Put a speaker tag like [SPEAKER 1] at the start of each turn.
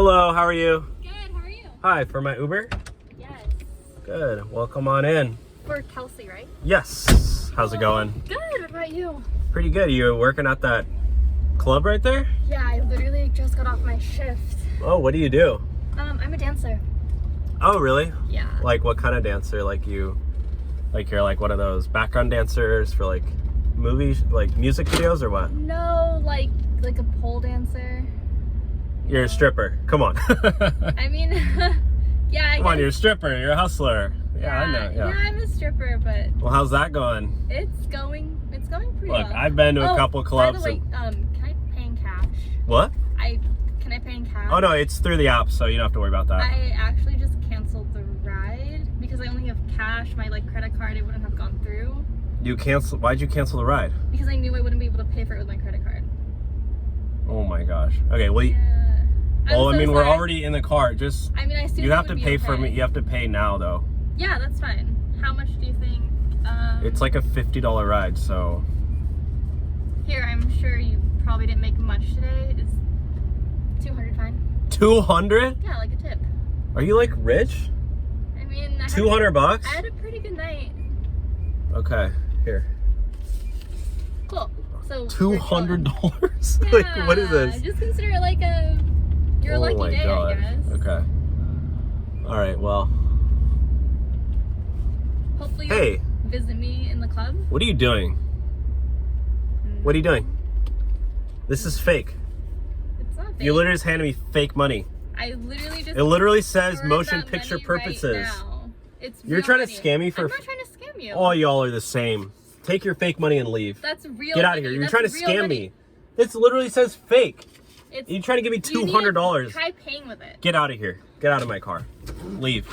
[SPEAKER 1] Hello, how are you?
[SPEAKER 2] Good, how are you?
[SPEAKER 1] Hi, for my Uber?
[SPEAKER 2] Yes.
[SPEAKER 1] Good, well come on in.
[SPEAKER 2] For Kelsey, right?
[SPEAKER 1] Yes, how's it going?
[SPEAKER 2] Good, what about you?
[SPEAKER 1] Pretty good, you working at that club right there?
[SPEAKER 2] Yeah, I literally just got off my shift.
[SPEAKER 1] Oh, what do you do?
[SPEAKER 2] I'm a dancer.
[SPEAKER 1] Oh, really?
[SPEAKER 2] Yeah.
[SPEAKER 1] Like what kind of dancer? Like you're like one of those background dancers for like movies, like music videos or what?
[SPEAKER 2] No, like a pole dancer.
[SPEAKER 1] You're a stripper, come on.
[SPEAKER 2] I mean, yeah,
[SPEAKER 1] Come on, you're a stripper, you're a hustler. Yeah, I know,
[SPEAKER 2] Yeah, I'm a stripper, but
[SPEAKER 1] Well, how's that going?
[SPEAKER 2] it's going pretty
[SPEAKER 1] Look,
[SPEAKER 2] well.
[SPEAKER 1] I've been to a couple clubs.
[SPEAKER 2] By the way, can I pay in cash?
[SPEAKER 1] What?
[SPEAKER 2] Can I pay in cash?
[SPEAKER 1] Oh no, it's through the app, so you don't have to worry about that.
[SPEAKER 2] I actually just canceled the ride because I only have cash. My credit card, it wouldn't have gone through.
[SPEAKER 1] Why'd you cancel the ride?
[SPEAKER 2] Because I knew I wouldn't be able to pay for it with my credit card.
[SPEAKER 1] Oh my gosh. Okay, well,
[SPEAKER 2] Yeah.
[SPEAKER 1] well,
[SPEAKER 2] I'm so
[SPEAKER 1] we're
[SPEAKER 2] sorry.
[SPEAKER 1] already in the car. Just
[SPEAKER 2] I mean, I assume
[SPEAKER 1] you have to
[SPEAKER 2] would be
[SPEAKER 1] pay
[SPEAKER 2] okay.
[SPEAKER 1] for me. You have to pay now though.
[SPEAKER 2] Yeah, that's fine. How much do you think?
[SPEAKER 1] It's like a $50 ride, so.
[SPEAKER 2] Here, I'm sure you probably didn't make much today. Is 200 fine?
[SPEAKER 1] 200?
[SPEAKER 2] Yeah, like a tip.
[SPEAKER 1] Are you like rich?
[SPEAKER 2] I mean,
[SPEAKER 1] 200 bucks?
[SPEAKER 2] I had a pretty good night.
[SPEAKER 1] Okay, here.
[SPEAKER 2] Cool. So
[SPEAKER 1] $200?
[SPEAKER 2] Yeah,
[SPEAKER 1] Like, what is this?
[SPEAKER 2] Just consider it like your
[SPEAKER 1] Oh
[SPEAKER 2] lucky
[SPEAKER 1] my
[SPEAKER 2] day,
[SPEAKER 1] God.
[SPEAKER 2] I guess.
[SPEAKER 1] Okay. All right. Well.
[SPEAKER 2] Hopefully,
[SPEAKER 1] Hey.
[SPEAKER 2] you'll visit me in the club.
[SPEAKER 1] What are you doing? What are you doing? This is fake.
[SPEAKER 2] It's not fake.
[SPEAKER 1] You literally just handed me fake money.
[SPEAKER 2] I literally just.
[SPEAKER 1] It literally says
[SPEAKER 2] earned
[SPEAKER 1] motion
[SPEAKER 2] that
[SPEAKER 1] picture
[SPEAKER 2] money
[SPEAKER 1] purposes.
[SPEAKER 2] Right now. It's
[SPEAKER 1] You're
[SPEAKER 2] real
[SPEAKER 1] trying
[SPEAKER 2] money.
[SPEAKER 1] to scam me for.
[SPEAKER 2] I'm not trying to scam you.
[SPEAKER 1] All y'all are the same. Take your fake money and leave.
[SPEAKER 2] That's real.
[SPEAKER 1] Get out
[SPEAKER 2] money.
[SPEAKER 1] of here. You're
[SPEAKER 2] That's
[SPEAKER 1] trying to
[SPEAKER 2] real
[SPEAKER 1] scam
[SPEAKER 2] money.
[SPEAKER 1] me. This literally says fake.
[SPEAKER 2] It's,
[SPEAKER 1] You're trying to give me
[SPEAKER 2] you need to
[SPEAKER 1] $200.
[SPEAKER 2] try paying with it.
[SPEAKER 1] Get out of here. Get out of my car. Leave.